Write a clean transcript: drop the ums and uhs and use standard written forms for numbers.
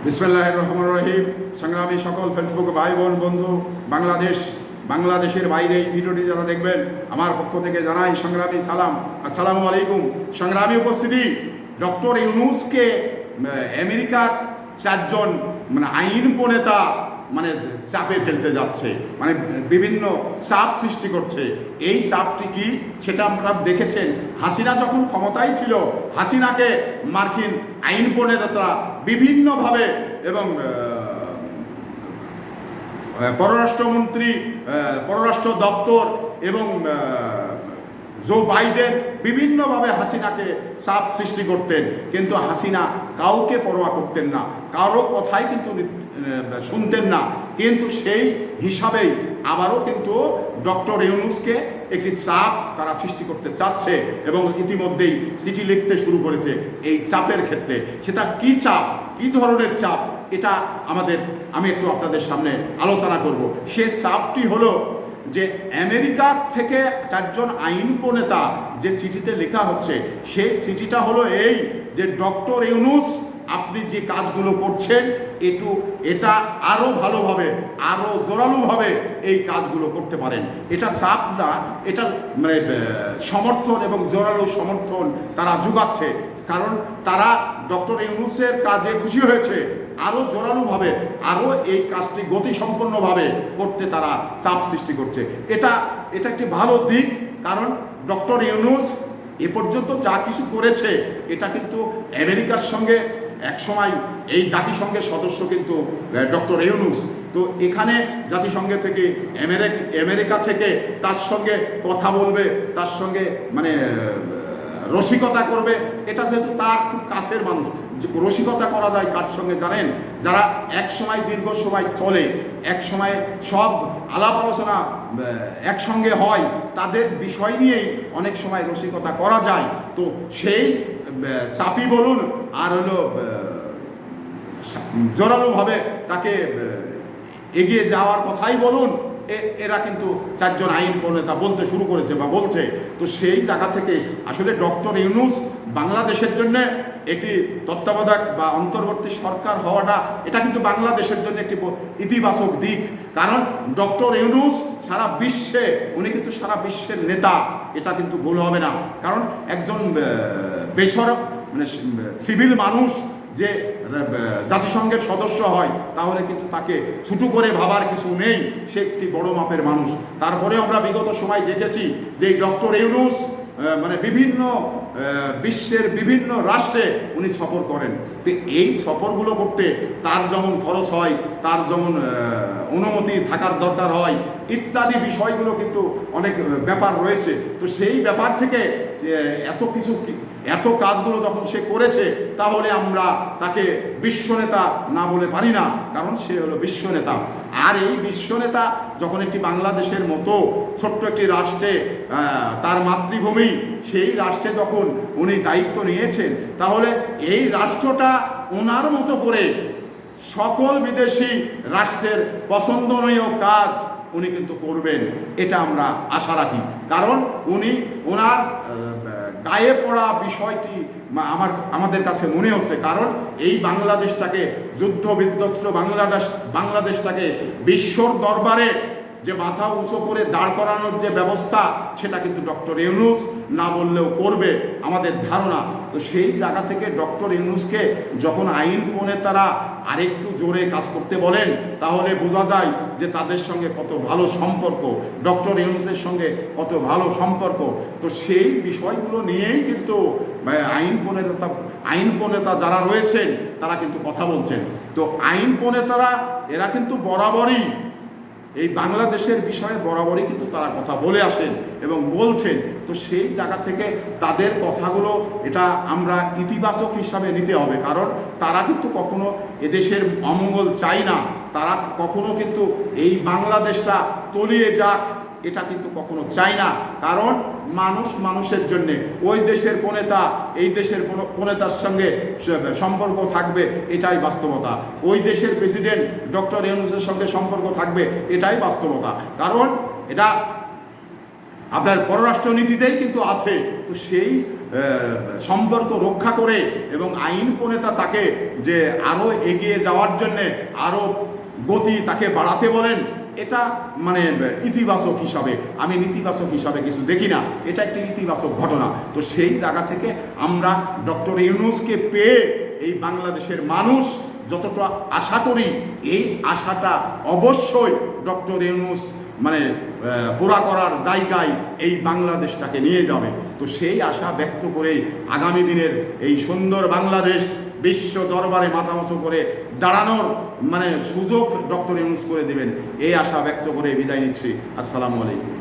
বিসমিল্লাহির রহমানির রহিম। সংগ্রামী সকল ফেসবুক ভাই বোন বন্ধু, বাংলাদেশের বাইরে এই ভিডিওটি যারা দেখবেন, আমার পক্ষ থেকে জানাই সংগ্রামী সালাম, আসসালামু আলাইকুম। সংগ্রামী উপস্থিতি, ডক্টর ইউনূসকে আমেরিকার চারজন আইন প্রণেতা চাপে ফেলতে যাচ্ছে, বিভিন্ন চাপ সৃষ্টি করছে। এই চাপটি কি সেটা আপনারা দেখেছেন। হাসিনা যখন ক্ষমতায় ছিল, হাসিনাকে মার্কিন আইন প্রণেতারা বিভিন্নভাবে এবং পররাষ্ট্রমন্ত্রী, পররাষ্ট্র দপ্তর এবং জো বাইডেন বিভিন্নভাবে হাসিনাকে চাপ সৃষ্টি করতেন, কিন্তু হাসিনা কাউকে পরোয়া করতেন না, কারো কথাই কিন্তু শুনতেন না। কিন্তু সেই হিসাবেই আবারও কিন্তু ডক্টর ইউনূসকে একটি চাপ তারা সৃষ্টি করতে চাচ্ছে এবং ইতিমধ্যেই চিঠি লিখতে শুরু করেছে এই চাপের ক্ষেত্রে। সেটা কি চাপ, কি ধরনের চাপ, এটা আমি একটু আপনাদের সামনে আলোচনা করব। সে চাপটি হলো যে আমেরিকা থেকে চারজন আইন প্রণেতা যে চিঠিতে লেখা হচ্ছে, সেই চিঠিটা হলো এই যে ডক্টর ইউনূস, আপনি যে কাজগুলো করছেন এটা আরও ভালোভাবে, আরও জোরালোভাবে এই কাজগুলো করতে পারেন। এটা চাপ না, এটা সমর্থন এবং জোরালো সমর্থন তারা যোগাচ্ছে। কারণ তারা ডক্টর ইউনূসের কাজে খুশি হয়েছে, আরও জোরালোভাবে, আরও এই কাজটি গতিসম্পন্নভাবে করতে তারা চাপ সৃষ্টি করছে। এটা একটি ভালো দিক, কারণ ডক্টর ইউনূস এ পর্যন্ত যা কিছু করেছে এটা কিন্তু আমেরিকার সঙ্গে একসময় এই জাতিসংঘের সদস্য কিন্তু ডক্টর ইউনূস। তো এখানে জাতিসংঘে থেকে আমেরিকা থেকে তার সঙ্গে কথা বলবে, তার সঙ্গে রসিকতা করবে। এটা যেহেতু তার খুব কাছের মানুষ, যে রসিকতা করা যায় কার সঙ্গে জানেন? যারা এক সময় দীর্ঘ সময় চলে, এক সময় সব আলাপ আলোচনা একসঙ্গে হয়, তাদের বিষয় নিয়েই অনেক সময় রসিকতা করা যায়। তো সেই চাপই বলুন আর হলো জোরালোভাবে তাকে এগিয়ে যাওয়ার কথাই বলুন, এরা কিন্তু চারজন আইন প্রণেতা বলতে শুরু করেছে বা বলছে। তো সেই জায়গা থেকে আসলে ডক্টর ইউনূস বাংলাদেশের জন্য একটি তত্ত্বাবধায়ক বা অন্তর্বর্তী সরকার হওয়াটা, এটা কিন্তু বাংলাদেশের জন্য একটি ইতিবাচক দিক। কারণ ডক্টর ইউনূস সারা বিশ্বে, উনি কিন্তু সারা বিশ্বের নেতা, এটা কিন্তু ভুল হবে না। কারণ একজন সিভিল মানুষ যে জাতিসংঘের সদস্য হয়, তাহলে কিন্তু তাকে ছোটো করে ভাবার কিছু নেই, সে একটি বড় মাপের মানুষ। তারপরে আমরা বিগত সময় দেখেছি যে ডক্টর ইউনূস বিভিন্ন বিশ্বের বিভিন্ন রাষ্ট্রে উনি সফর করেন। তো এই সফরগুলো করতে তার যেমন খরচ হয়, তার যেমন অনুমতি থাকার দরকার হয়, ইত্যাদি বিষয়গুলো কিন্তু অনেক ব্যাপার রয়েছে। তো সেই ব্যাপার থেকে এত কাজগুলো যখন সে করেছে, তাহলে আমরা তাকে বিশ্বনেতা না বলে পারি না, কারণ সে হলো বিশ্বনেতা। আর এই বিশ্বনেতা যখন একটি বাংলাদেশের মতো ছোট্ট একটি রাষ্ট্রে, তার মাতৃভূমি, সেই রাষ্ট্রে যখন উনি দায়িত্ব নিয়েছেন, তাহলে এই রাষ্ট্রটা ওনার মতো করে সকল বিদেশি রাষ্ট্রের পছন্দনীয় কাজ উনি কিন্তু করবেন, এটা আমরা আশা রাখি। কারণ ওনার গায়ে পড়া বিষয়টি আমাদের কাছে মনে হচ্ছে। কারণ এই বাংলাদেশটাকে, যুদ্ধ বিধ্বস্ত বাংলাদেশটাকে বিশ্বর দরবারে যে মাথা উঁচু করে দাঁড় করানোর যে ব্যবস্থা, সেটা কিন্তু ডক্টর ইউনূস না বললেও করবে আমাদের ধারণা। তো সেই জায়গা থেকে ডক্টর ইউনূসকে যখন আইন প্রণেতারা আরেকটু জোরে কাজ করতে বলেন, তাহলে বোঝা যায় যে তাদের সঙ্গে কত ভালো সম্পর্ক, ডক্টর ইউনূসের সঙ্গে কত ভালো সম্পর্ক। তো সেই বিষয়গুলো নিয়েই কিন্তু আইন প্রণেতা যারা রয়েছেন, তারা কিন্তু কথা বলছেন। তো আইন প্রণেতারা এরা কিন্তু বরাবরই এই বাংলাদেশের বিষয়ে বরাবরই কিন্তু তারা কথা বলে আসেন এবং বলছেন। তো সেই জায়গা থেকে তাদের কথাগুলো এটা আমরা ইতিবাচক হিসাবে নিতে হবে। কারণ তারা কিন্তু কখনো এদেশের অমঙ্গল চায় না, তারা কখনো কিন্তু এই বাংলাদেশটা তলিয়ে যাক, এটা কিন্তু কখনো চায় না। কারণ মানুষের জন্যে ওই দেশের প্রণেতা এই দেশের প্রণেতার সঙ্গে সম্পর্ক থাকবে, এটাই বাস্তবতা। ওই দেশের প্রেসিডেন্ট ডক্টর ইউনূসের সঙ্গে সম্পর্ক থাকবে, এটাই বাস্তবতা। কারণ এটা আপনার পররাষ্ট্র নীতিতেই কিন্তু আছে। তো সেই সম্পর্ক রক্ষা করে এবং আইন প্রণেতা তাকে যে আরও এগিয়ে যাওয়ার জন্যে আরও গতি তাকে বাড়াতে বলেন, এটা মানে ইতিবাচক হিসাবে, আমি নেতিবাচক হিসাবে কিছু দেখি না, এটা একটি ইতিবাচক ঘটনা। তো সেই জায়গা থেকে আমরা ডক্টর ইউনূসকে পেয়ে এই বাংলাদেশের মানুষ যতটা আশা করি, এই আশাটা অবশ্যই ডক্টর ইউনূস মানে পুরা করার জায়গায় এই বাংলাদেশটাকে নিয়ে যাবে। তো সেই আশা ব্যক্ত করেই আগামী দিনের এই সুন্দর বাংলাদেশ বিশ্ব দরবারে মাথা উঁচু করে দাঁড়ানোর মানে সুযোগ ডক্টর ইউনূস করে দেবেন, এই আশা ব্যক্ত করে বিদায় নিচ্ছি। আসসালামু আলাইকুম।